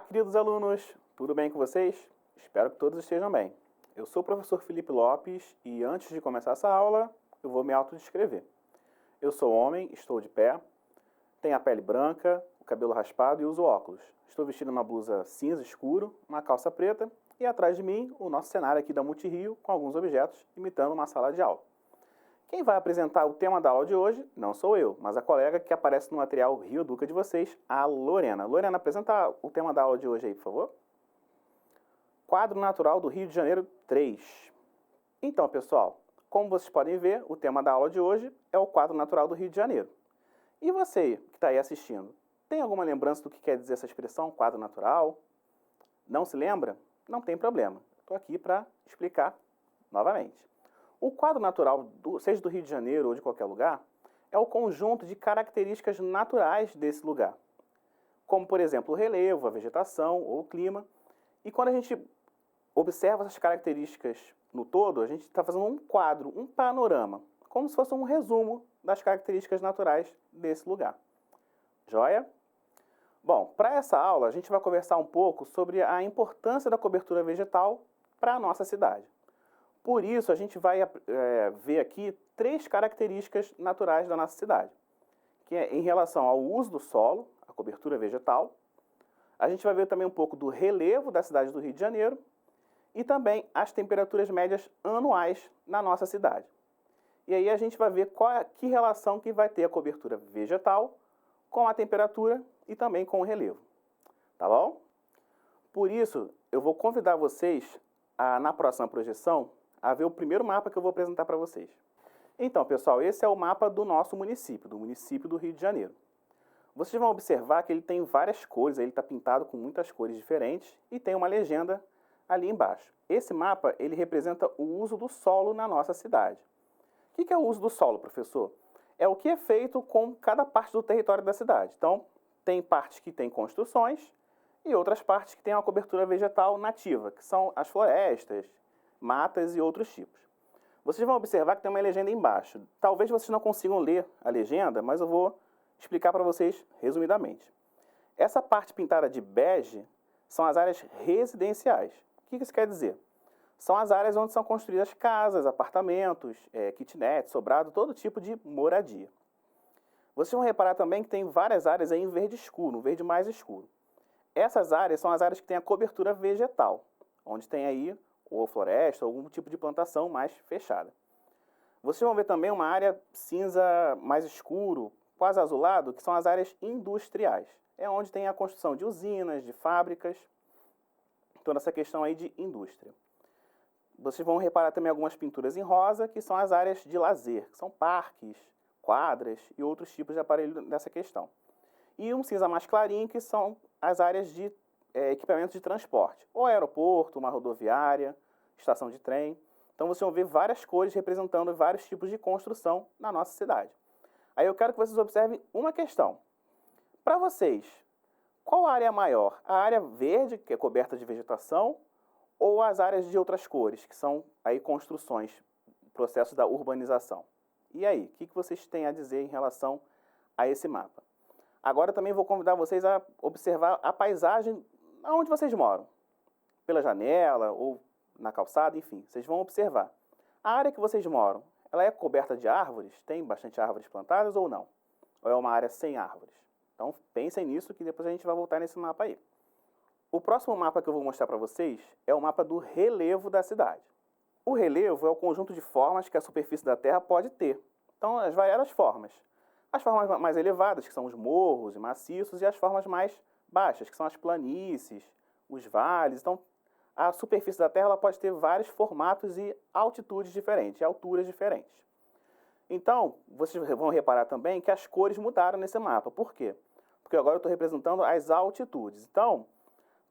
queridos alunos, tudo bem com vocês? Espero que todos estejam bem. Eu sou o professor Felipe Lopes e antes de começar essa aula, eu vou me autodescrever. Eu sou homem, estou de pé, tenho a pele branca, o cabelo raspado e uso óculos. Estou vestindo uma blusa cinza escuro, uma calça preta e atrás de mim o nosso cenário aqui da Multirio com alguns objetos imitando uma sala de aula. Quem vai apresentar o tema da aula de hoje não sou eu, mas a colega que aparece no material Rio Educa de vocês, a Lorena. Lorena, apresenta o tema da aula de hoje aí, por favor. Quadro Natural do Rio de Janeiro 3. Então, pessoal, como vocês podem ver, o tema da aula de hoje é o quadro natural do Rio de Janeiro. E você, que está aí assistindo, tem alguma lembrança do que quer dizer essa expressão, quadro natural? Não se lembra? Não tem problema. Estou aqui para explicar novamente. O quadro natural, seja do Rio de Janeiro ou de qualquer lugar, é o conjunto de características naturais desse lugar. Como, por exemplo, o relevo, a vegetação ou o clima. E quando a gente observa essas características no todo, a gente está fazendo um quadro, um panorama, como se fosse um resumo das características naturais desse lugar. Joia? Bom, para essa aula, a gente vai conversar um pouco sobre a importância da cobertura vegetal para a nossa cidade. Por isso, a gente vai ver aqui 3 características naturais da nossa cidade, que é em relação ao uso do solo, a cobertura vegetal. A gente vai ver também um pouco do relevo da cidade do Rio de Janeiro e também as temperaturas médias anuais na nossa cidade. E aí a gente vai ver que relação que vai ter a cobertura vegetal com a temperatura e também com o relevo. Tá bom? Por isso, eu vou convidar vocês, na próxima projeção, a ver o primeiro mapa que eu vou apresentar para vocês. Então, pessoal, esse é o mapa do nosso município, do município do Rio de Janeiro. Vocês vão observar que ele tem várias cores, ele está pintado com muitas cores diferentes e tem uma legenda ali embaixo. Esse mapa, ele representa o uso do solo na nossa cidade. O que é o uso do solo, professor? É o que é feito com cada parte do território da cidade. Então, tem partes que têm construções e outras partes que têm uma cobertura vegetal nativa, que são as florestas, matas e outros tipos. Vocês vão observar que tem uma legenda embaixo. Talvez vocês não consigam ler a legenda, mas eu vou explicar para vocês resumidamente. Essa parte pintada de bege são as áreas residenciais. O que isso quer dizer? São as áreas onde são construídas casas, apartamentos, kitnet, sobrado, todo tipo de moradia. Vocês vão reparar também que tem várias áreas aí em verde escuro, um verde mais escuro. Essas áreas são as áreas que têm a cobertura vegetal, onde tem aí ou floresta, ou algum tipo de plantação mais fechada. Vocês vão ver também uma área cinza mais escuro, quase azulado, que são as áreas industriais. É onde tem a construção de usinas, de fábricas, toda essa questão aí de indústria. Vocês vão reparar também algumas pinturas em rosa, que são as áreas de lazer, que são parques, quadras e outros tipos de aparelho dessa questão. E um cinza mais clarinho, que são as áreas de equipamentos de transporte, ou aeroporto, uma rodoviária, estação de trem. Então vocês vão ver várias cores representando vários tipos de construção na nossa cidade. Aí eu quero que vocês observem uma questão. Para vocês, qual a área é maior? A área verde, que é coberta de vegetação, ou as áreas de outras cores, que são aí construções, processos da urbanização? E aí, o que vocês têm a dizer em relação a esse mapa? Agora também vou convidar vocês a observar a paisagem onde vocês moram. Pela janela ou na calçada, enfim, vocês vão observar. A área que vocês moram, ela é coberta de árvores? Tem bastante árvores plantadas ou não? Ou é uma área sem árvores? Então pensem nisso que depois a gente vai voltar nesse mapa aí. O próximo mapa que eu vou mostrar para vocês é o mapa do relevo da cidade. O relevo é o conjunto de formas que a superfície da Terra pode ter. Então, as variadas formas. As formas mais elevadas, que são os morros e maciços, e as formas mais baixas, que são as planícies, os vales. Então, a superfície da Terra ela pode ter vários formatos e altitudes diferentes, alturas diferentes. Então, vocês vão reparar também que as cores mudaram nesse mapa. Por quê? Porque agora eu estou representando as altitudes. Então,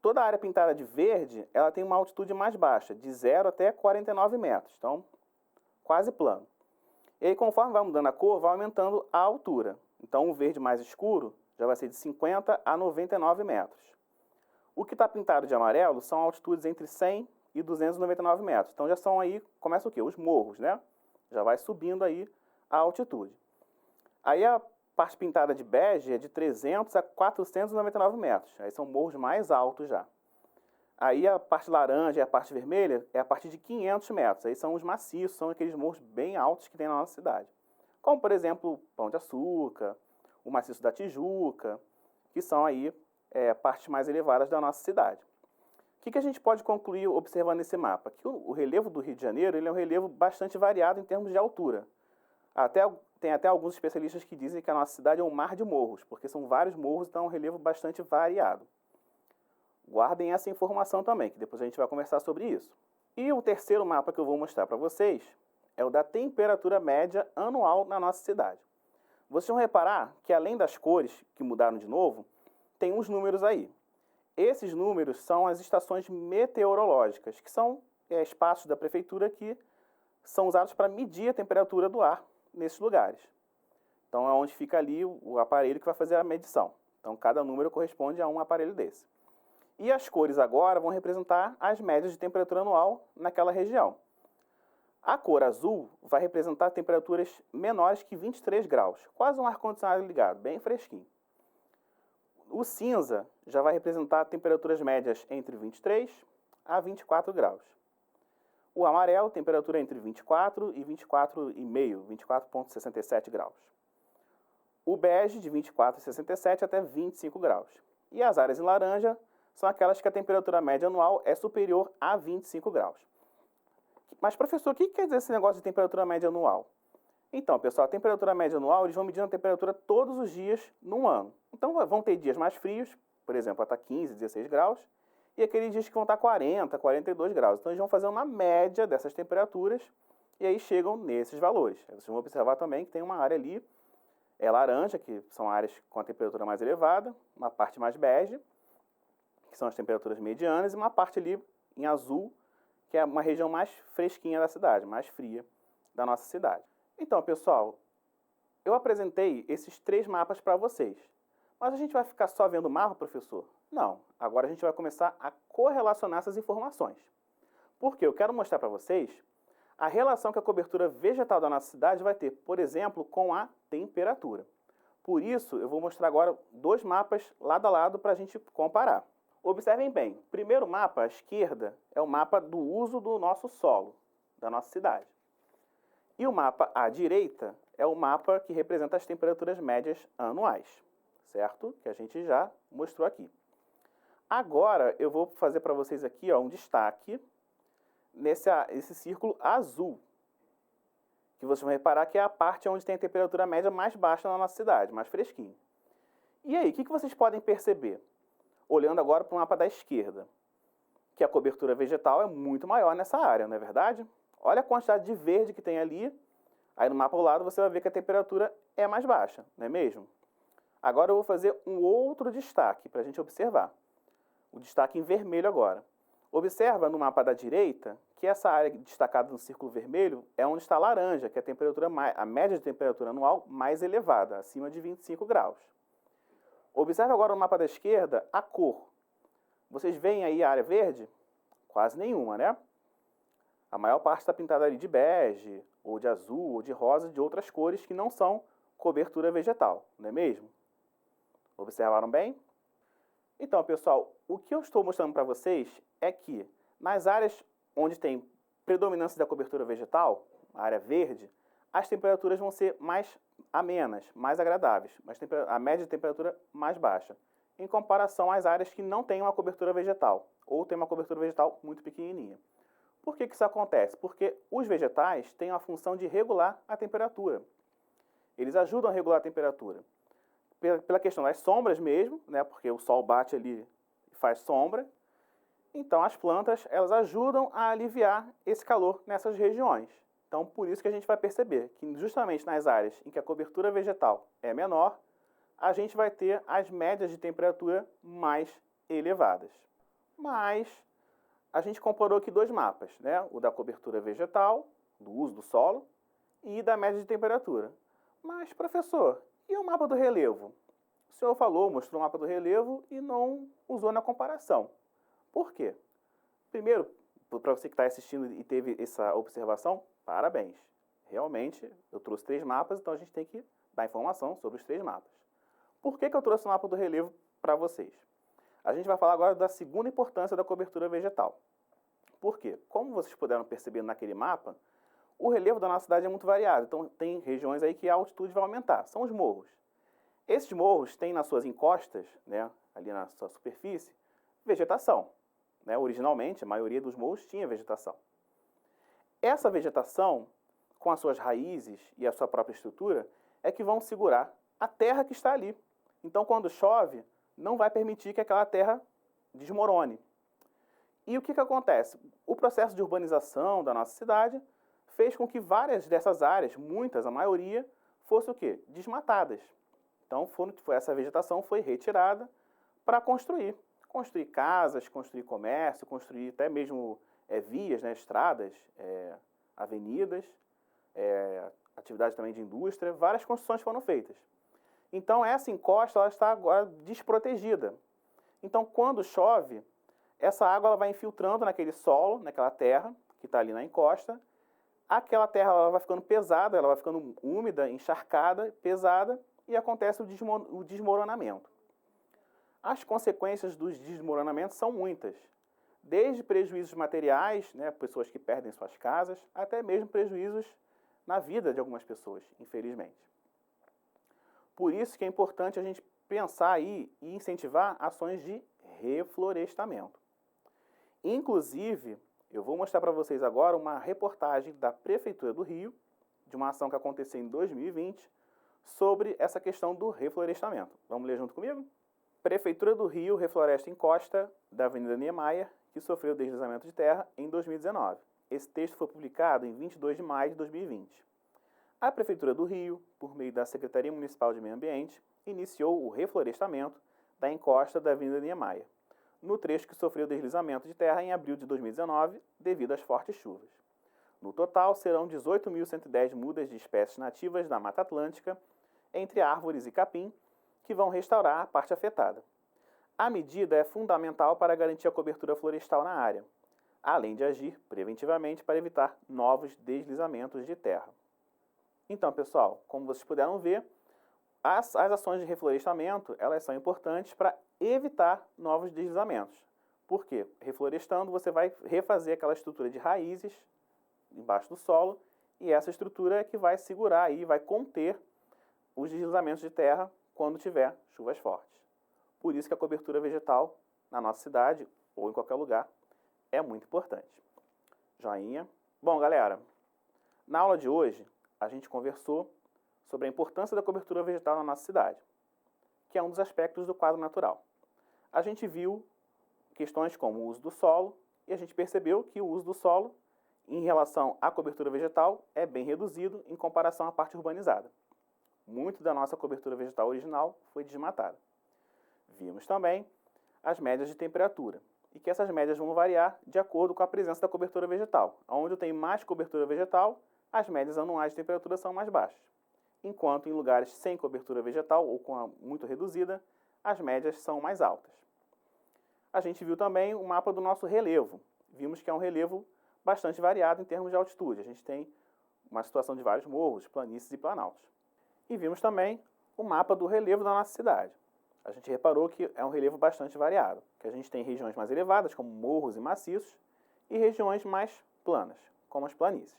toda a área pintada de verde, ela tem uma altitude mais baixa, de 0 até 49 metros. Então, quase plano. E aí, conforme vai mudando a cor, vai aumentando a altura. Então, o verde mais escuro já vai ser de 50 a 99 metros. O que está pintado de amarelo são altitudes entre 100 e 299 metros. Então, já são aí, começa o quê? Os morros, né? Já vai subindo aí a altitude. Aí, parte pintada de bege é de 300 a 499 metros. Aí são morros mais altos já. Aí a parte laranja e a parte vermelha é a partir de 500 metros. Aí são os maciços, são aqueles morros bem altos que tem na nossa cidade. Como, por exemplo, Pão de Açúcar, o maciço da Tijuca, que são aí partes mais elevadas da nossa cidade. O que a gente pode concluir observando esse mapa? Que o relevo do Rio de Janeiro ele é um relevo bastante variado em termos de altura. Tem até alguns especialistas que dizem que a nossa cidade é um mar de morros, porque são vários morros, então é um relevo bastante variado. Guardem essa informação também, que depois a gente vai conversar sobre isso. E o terceiro mapa que eu vou mostrar para vocês é o da temperatura média anual na nossa cidade. Vocês vão reparar que além das cores, que mudaram de novo, tem uns números aí. Esses números são as estações meteorológicas, que são espaços da prefeitura que são usados para medir a temperatura do ar nesses lugares. Então é onde fica ali o aparelho que vai fazer a medição. Então cada número corresponde a um aparelho desse. E as cores agora vão representar as médias de temperatura anual naquela região. A cor azul vai representar temperaturas menores que 23 graus, quase um ar-condicionado ligado, bem fresquinho. O cinza já vai representar temperaturas médias entre 23 a 24 graus. O amarelo, temperatura entre 24 e 24,5, 24,67 graus. O bege, de 24,67 até 25 graus. E as áreas em laranja são aquelas que a temperatura média anual é superior a 25 graus. Mas, professor, o que quer dizer esse negócio de temperatura média anual? Então, pessoal, a temperatura média anual, eles vão medindo a temperatura todos os dias num ano. Então, vão ter dias mais frios, por exemplo, até 15, 16 graus, e aqueles dias que vão estar 40, 42 graus. Então, eles vão fazer uma média dessas temperaturas e aí chegam nesses valores. Aí vocês vão observar também que tem uma área ali, laranja, que são áreas com a temperatura mais elevada, uma parte mais bege, que são as temperaturas medianas, e uma parte ali em azul, que é uma região mais fresquinha da cidade, mais fria da nossa cidade. Então, pessoal, eu apresentei esses 3 mapas para vocês. Mas a gente vai ficar só vendo o mapa, professor? Não. Agora a gente vai começar a correlacionar essas informações. Porque eu quero mostrar para vocês a relação que a cobertura vegetal da nossa cidade vai ter, por exemplo, com a temperatura. Por isso, eu vou mostrar agora 2 mapas lado a lado para a gente comparar. Observem bem, o primeiro mapa à esquerda é o mapa do uso do nosso solo, da nossa cidade. E o mapa à direita é o mapa que representa as temperaturas médias anuais, certo? Que a gente já mostrou aqui. Agora eu vou fazer para vocês aqui um destaque nesse círculo azul, que vocês vão reparar que é a parte onde tem a temperatura média mais baixa na nossa cidade, mais fresquinho. E aí, o que vocês podem perceber? Olhando agora para o mapa da esquerda, que a cobertura vegetal é muito maior nessa área, não é verdade? Olha a quantidade de verde que tem ali. Aí no mapa ao lado você vai ver que a temperatura é mais baixa, não é mesmo? Agora eu vou fazer um outro destaque para a gente observar. O destaque em vermelho agora. Observa no mapa da direita que essa área destacada no círculo vermelho é onde está a laranja, que é a média de temperatura anual mais elevada, acima de 25 graus. Observe agora no mapa da esquerda a cor. Vocês veem aí a área verde? Quase nenhuma, né? A maior parte está pintada ali de bege, ou de azul, ou de rosa, de outras cores que não são cobertura vegetal, não é mesmo? Observaram bem? Então, pessoal, o que eu estou mostrando para vocês é que nas áreas onde tem predominância da cobertura vegetal, a área verde, as temperaturas vão ser mais amenas, mais agradáveis, mas a média de temperatura mais baixa, em comparação às áreas que não têm uma cobertura vegetal, ou têm uma cobertura vegetal muito pequenininha. Por que isso acontece? Porque os vegetais têm a função de regular a temperatura. Eles ajudam a regular a temperatura. Pela questão das sombras mesmo, né, porque o sol bate ali e faz sombra. Então as plantas elas ajudam a aliviar esse calor nessas regiões. Então por isso que a gente vai perceber que justamente nas áreas em que a cobertura vegetal é menor, a gente vai ter as médias de temperatura mais elevadas. Mas a gente comparou aqui 2 mapas, né? O da cobertura vegetal, do uso do solo, e da média de temperatura. Mas, professor, e o mapa do relevo? O senhor mostrou o mapa do relevo e não usou na comparação. Por quê? Primeiro, para você que está assistindo e teve essa observação, parabéns. Realmente, eu trouxe 3 mapas, então a gente tem que da informação sobre os 3 mapas. Por que eu trouxe o mapa do relevo para vocês? A gente vai falar agora da segunda importância da cobertura vegetal. Por quê? Como vocês puderam perceber naquele mapa, o relevo da nossa cidade é muito variado. Então, tem regiões aí que a altitude vai aumentar. São os morros. Esses morros têm nas suas encostas, né, ali na sua superfície, vegetação. Né? Originalmente, a maioria dos morros tinha vegetação. Essa vegetação, com as suas raízes e a sua própria estrutura, é que vão segurar a terra que está ali. Então, quando chove, não vai permitir que aquela terra desmorone. E o que acontece? O processo de urbanização da nossa cidade fez com que várias dessas áreas, muitas, a maioria, fossem o quê? Desmatadas. Então, essa vegetação foi retirada para construir. Construir casas, construir comércio, construir até mesmo vias, né, estradas, avenidas, atividade também de indústria, várias construções foram feitas. Então, essa encosta ela está agora desprotegida. Então, quando chove, essa água ela vai infiltrando naquele solo, naquela terra que está ali na encosta. Aquela terra ela vai ficando pesada, ela vai ficando úmida, encharcada, pesada, e acontece o desmoronamento. As consequências dos desmoronamentos são muitas. Desde prejuízos materiais, né, pessoas que perdem suas casas, até mesmo prejuízos na vida de algumas pessoas, infelizmente. Por isso que é importante a gente pensar aí e incentivar ações de reflorestamento. Inclusive, eu vou mostrar para vocês agora uma reportagem da Prefeitura do Rio, de uma ação que aconteceu em 2020, sobre essa questão do reflorestamento. Vamos ler junto comigo? Prefeitura do Rio refloresta encosta da Avenida Niemeyer, que sofreu deslizamento de terra em 2019. Esse texto foi publicado em 22 de maio de 2020. A Prefeitura do Rio, por meio da Secretaria Municipal de Meio Ambiente, iniciou o reflorestamento da encosta da Avenida Niemeyer, no trecho que sofreu deslizamento de terra em abril de 2019, devido às fortes chuvas. No total, serão 18.110 mudas de espécies nativas da Mata Atlântica, entre árvores e capim, que vão restaurar a parte afetada. A medida é fundamental para garantir a cobertura florestal na área, além de agir preventivamente para evitar novos deslizamentos de terra. Então, pessoal, como vocês puderam ver, as ações de reflorestamento elas são importantes para evitar novos deslizamentos. Por quê? Reflorestando, você vai refazer aquela estrutura de raízes embaixo do solo, e essa estrutura é que vai segurar e vai conter os deslizamentos de terra quando tiver chuvas fortes. Por isso que a cobertura vegetal na nossa cidade, ou em qualquer lugar, é muito importante. Joinha. Bom, galera, na aula de hoje, a gente conversou sobre a importância da cobertura vegetal na nossa cidade, que é um dos aspectos do quadro natural. A gente viu questões como o uso do solo, e a gente percebeu que o uso do solo, em relação à cobertura vegetal, é bem reduzido em comparação à parte urbanizada. Muito da nossa cobertura vegetal original foi desmatada. Vimos também as médias de temperatura, e que essas médias vão variar de acordo com a presença da cobertura vegetal. Onde eu tenho mais cobertura vegetal, as médias anuais de temperatura são mais baixas. Enquanto em lugares sem cobertura vegetal ou com a muito reduzida, as médias são mais altas. A gente viu também o mapa do nosso relevo. Vimos que é um relevo bastante variado em termos de altitude. A gente tem uma situação de vários morros, planícies e planaltos. E vimos também o mapa do relevo da nossa cidade. A gente reparou que é um relevo bastante variado, que a gente tem regiões mais elevadas, como morros e maciços, e regiões mais planas, como as planícies.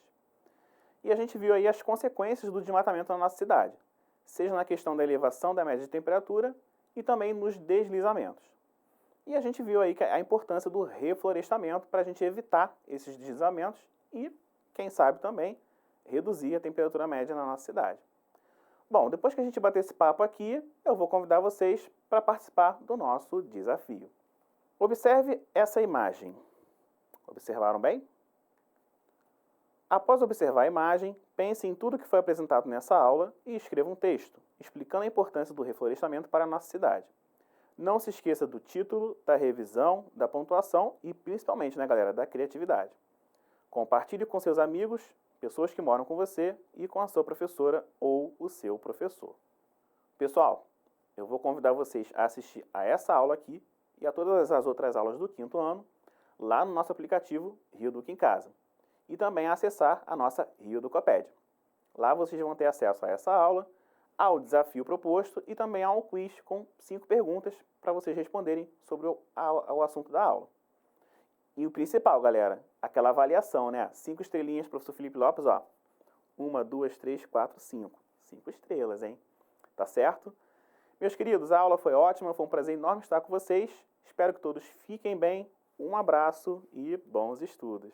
E a gente viu aí as consequências do desmatamento na nossa cidade, seja na questão da elevação da média de temperatura e também nos deslizamentos. E a gente viu aí a importância do reflorestamento para a gente evitar esses deslizamentos e, quem sabe também, reduzir a temperatura média na nossa cidade. Bom, depois que a gente bater esse papo aqui, eu vou convidar vocês para participar do nosso desafio. Observe essa imagem. Observaram bem? Após observar a imagem, pense em tudo que foi apresentado nessa aula e escreva um texto, explicando a importância do reflorestamento para a nossa cidade. Não se esqueça do título, da revisão, da pontuação e, principalmente, né, galera, da criatividade. Compartilhe com seus amigos, pessoas que moram com você e com a sua professora ou o seu professor. Pessoal, eu vou convidar vocês a assistir a essa aula aqui e a todas as outras aulas do 5º ano lá no nosso aplicativo Rio Educa em Casa e também a acessar a nossa Rio Educopédia. Lá vocês vão ter acesso a essa aula, ao desafio proposto e também ao quiz com 5 perguntas para vocês responderem sobre o assunto da aula. E o principal, galera, aquela avaliação, né? 5 estrelinhas, professor Felipe Lopes, ó. 1, 2, 3, 4, 5. 5 estrelas, hein? Tá certo? Meus queridos, a aula foi ótima, foi um prazer enorme estar com vocês. Espero que todos fiquem bem. Um abraço e bons estudos.